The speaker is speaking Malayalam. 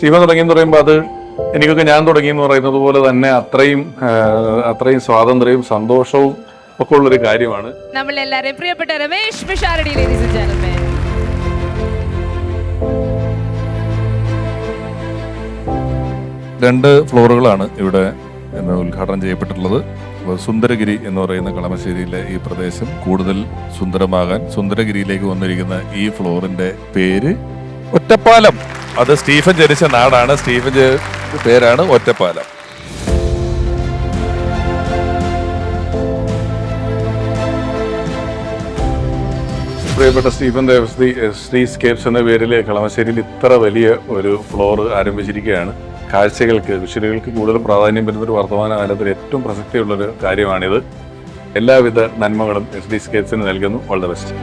സ്റ്റീഫൻ തുടങ്ങിയെന്ന് പറയുമ്പോൾ അത് എനിക്കൊക്കെ ഞാൻ തുടങ്ങിയെന്ന് പറയുന്നത് പോലെ തന്നെ അത്രയും സ്വാതന്ത്ര്യവും സന്തോഷവും ഒക്കെ ഉള്ളൊരു കാര്യമാണ്. നമ്മളെല്ലാരെയും പ്രിയപ്പെട്ട Ramesh Pisharody, ladies and gentlemen. 2 ഫ്ലോറുകളാണ് ഇവിടെ ഇന്ന് ഉദ്ഘാടനം ചെയ്യപ്പെട്ടിട്ടുള്ളത്. സുന്ദരഗിരി എന്ന് പറയുന്ന കളമശ്ശേരിയിലെ ഈ പ്രദേശം കൂടുതൽ സുന്ദരമാകാൻ സുന്ദരഗിരിയിലേക്ക് വന്നിരിക്കുന്ന ഈ ഫ്ലോറിന്റെ പേര് ഒറ്റപ്പാലം. അത് സ്റ്റീഫൻ ജനിച്ച നാടാണ്. സ്റ്റീഫന്റെ പേരാണ് ഒറ്റപ്പാലം. പ്രിയപ്പെട്ട സ്റ്റീഫൻ ദേവസ്തി സ്കേപ്സ് എന്ന പേരിൽ കളമശ്ശേരിയിൽ ഇത്ര വലിയ ഒരു ഫ്ലോർ ആരംഭിച്ചിരിക്കുകയാണ്. കാഴ്ചകൾക്ക്, വിഷ്വലുകൾക്ക് കൂടുതൽ പ്രാധാന്യം വരുന്നൊരു വർത്തമാന കാലത്തിൽ ഏറ്റവും പ്രസക്തിയുള്ളൊരു കാര്യമാണിത്. എല്ലാവിധ നന്മകളും SD സ്കേപ്സിന് നൽകുന്നു. All the best.